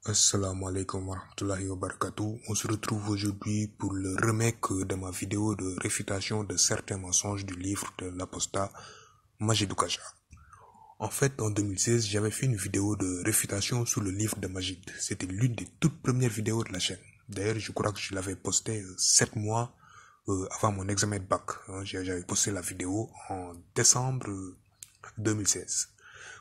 Assalamu alaikum wa rahmatullahi wa barakatuh. On se retrouve aujourd'hui pour le remake de ma vidéo de réfutation de certains mensonges du livre de l'apostat Majid Doukacha. En fait, en 2016, j'avais fait une vidéo de réfutation sur le livre de Majid. C'était l'une des toutes premières vidéos de la chaîne. D'ailleurs, je crois que je l'avais posté 7 mois avant mon examen de bac. J'avais posté la vidéo en décembre 2016.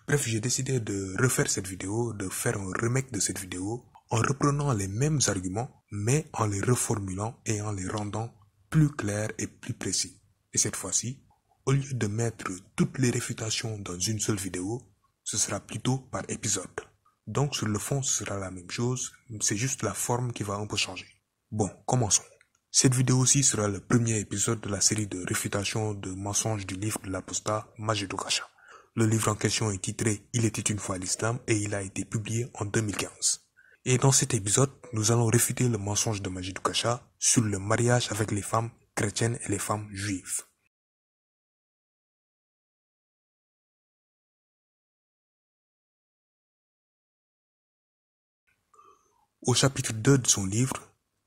Bref, j'ai décidé de refaire cette vidéo, de faire un remake de cette vidéo en reprenant les mêmes arguments, mais en les reformulant et en les rendant plus clairs et plus précis. Et cette fois-ci, au lieu de mettre toutes les réfutations dans une seule vidéo, ce sera plutôt par épisode. Donc sur le fond, ce sera la même chose, c'est juste la forme qui va un peu changer. Bon, commençons. Cette vidéo-ci sera le premier épisode de la série de réfutations de mensonges du livre de l'apostat Majid Doukacha. Le livre en question est titré « Il était une fois l'islam » et il a été publié en 2015. Et dans cet épisode, nous allons réfuter le mensonge de Majid Doukacha sur le mariage avec les femmes chrétiennes et les femmes juives. Au chapitre 2 de son livre,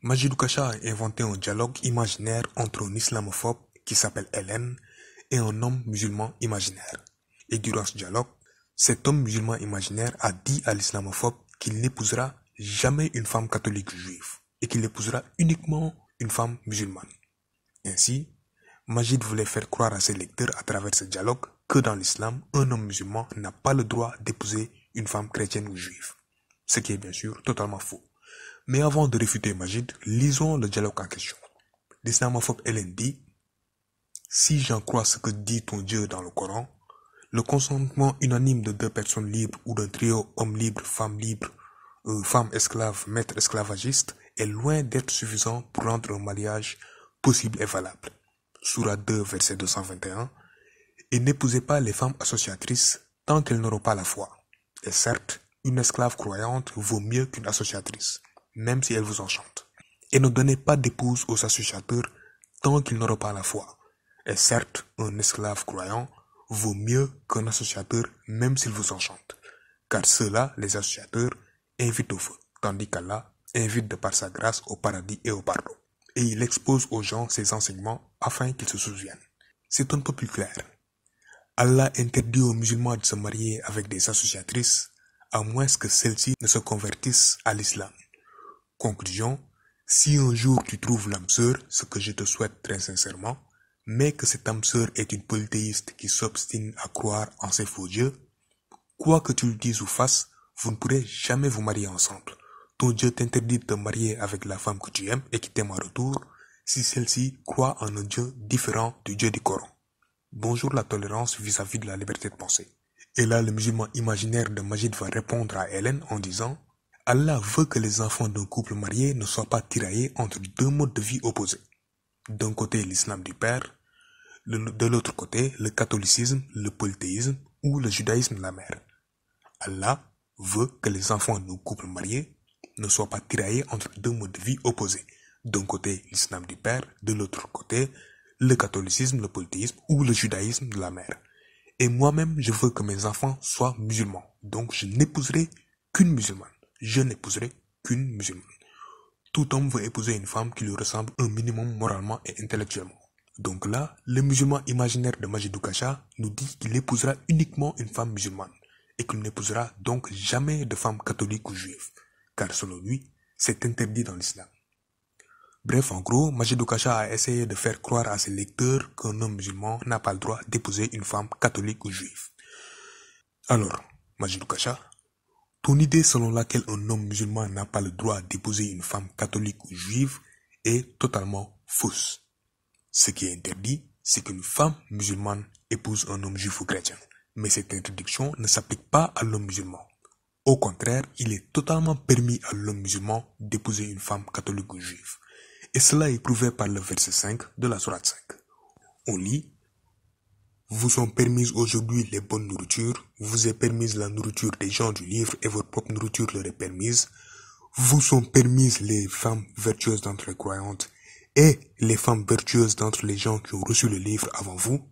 Majid Doukacha a inventé un dialogue imaginaire entre un islamophobe qui s'appelle Hélène et un homme musulman imaginaire. Et durant ce dialogue, cet homme musulman imaginaire a dit à l'islamophobe qu'il n'épousera jamais une femme catholique juive et qu'il épousera uniquement une femme musulmane. Ainsi, Majid voulait faire croire à ses lecteurs à travers ce dialogue que dans l'islam, un homme musulman n'a pas le droit d'épouser une femme chrétienne ou juive. Ce qui est bien sûr totalement faux. Mais avant de réfuter Majid, lisons le dialogue en question. L'islamophobe Hélène dit « Si j'en crois ce que dit ton Dieu dans le Coran, le consentement unanime de deux personnes libres ou d'un trio homme libre, femme esclave, maître esclavagiste est loin d'être suffisant pour rendre un mariage possible et valable. Sourate 2, verset 221. Et n'épousez pas les femmes associatrices tant qu'elles n'auront pas la foi. Et certes, une esclave croyante vaut mieux qu'une associatrice, même si elle vous enchante. Et ne donnez pas d'épouse aux associateurs tant qu'ils n'auront pas la foi. Et certes, un esclave croyant vaut mieux qu'un associateur même s'il vous enchante. Car ceux-là, les associateurs, invitent au feu, tandis qu'Allah invite de par sa grâce au paradis et au pardon. Et il expose aux gens ses enseignements afin qu'ils se souviennent. C'est un peu plus clair. Allah interdit aux musulmans de se marier avec des associatrices à moins que celles-ci ne se convertissent à l'islam. Conclusion, si un jour tu trouves l'âme sœur, ce que je te souhaite très sincèrement, mais que cette âme sœur est une polythéiste qui s'obstine à croire en ses faux dieux, quoi que tu le dises ou fasses, vous ne pourrez jamais vous marier ensemble. Ton Dieu t'interdit de te marier avec la femme que tu aimes et qui t'aime en retour, si celle-ci croit en un Dieu différent du Dieu du Coran. Bonjour la tolérance vis-à-vis de la liberté de penser. Et là, le musulman imaginaire de Majid va répondre à Hélène en disant « Allah veut que les enfants d'un couple marié ne soient pas tiraillés entre deux modes de vie opposés. D'un côté, l'islam du père, de l'autre côté, le catholicisme, le polythéisme ou le judaïsme de la mère. Allah veut que les enfants d'un couple marié ne soient pas tiraillés entre deux modes de vie opposés. D'un côté, l'islam du père, de l'autre côté, le catholicisme, le polythéisme ou le judaïsme de la mère. Et moi-même, je veux que mes enfants soient musulmans. Donc, je n'épouserai qu'une musulmane. Je n'épouserai qu'une musulmane. Tout homme veut épouser une femme qui lui ressemble un minimum moralement et intellectuellement. Donc là, le musulman imaginaire de Majid Doukacha nous dit qu'il épousera uniquement une femme musulmane et qu'il n'épousera donc jamais de femme catholique ou juive, car selon lui, c'est interdit dans l'islam. Bref, en gros, Majid Doukacha a essayé de faire croire à ses lecteurs qu'un homme musulman n'a pas le droit d'épouser une femme catholique ou juive. Alors, Majid Doukacha, ton idée selon laquelle un homme musulman n'a pas le droit d'épouser une femme catholique ou juive est totalement fausse. Ce qui est interdit, c'est qu'une femme musulmane épouse un homme juif ou chrétien. Mais cette interdiction ne s'applique pas à l'homme musulman. Au contraire, il est totalement permis à l'homme musulman d'épouser une femme catholique ou juive. Et cela est prouvé par le verset 5 de la sourate 5. On lit « Vous sont permises aujourd'hui les bonnes nourritures, vous est permise la nourriture des gens du livre et votre propre nourriture leur est permise. Vous sont permises les femmes vertueuses d'entre les croyantes et les femmes vertueuses d'entre les gens qui ont reçu le livre avant vous.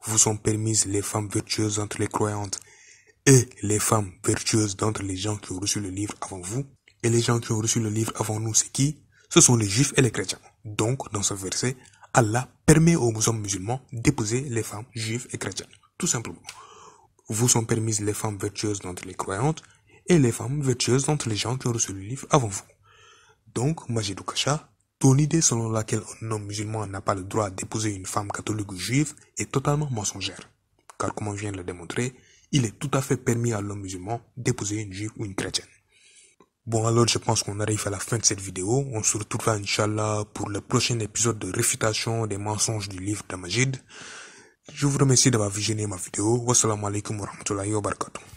Vous sont permises les femmes vertueuses entre les croyantes et les femmes vertueuses d'entre les gens qui ont reçu le livre avant vous. Et les gens qui ont reçu le livre avant nous, c'est qui? Ce sont les juifs et les chrétiens. Donc, dans ce verset, Allah permet aux hommes musulmans d'épouser les femmes juives et chrétiennes. Tout simplement. Vous sont permises les femmes vertueuses d'entre les croyantes et les femmes vertueuses d'entre les gens qui ont reçu le livre avant vous. Donc, Majidou Kasha, ton idée selon laquelle un homme musulman n'a pas le droit d'épouser une femme catholique ou juive est totalement mensongère. Car comme on vient de le démontrer, il est tout à fait permis à l'homme musulman d'épouser une juive ou une chrétienne. Bon alors je pense qu'on arrive à la fin de cette vidéo. On se retrouvera Inch'Allah pour le prochain épisode de réfutation des mensonges du livre de Majid. Je vous remercie d'avoir visionné ma vidéo. Wassalamu alaikum wa rahmatullahi wa barakatuh.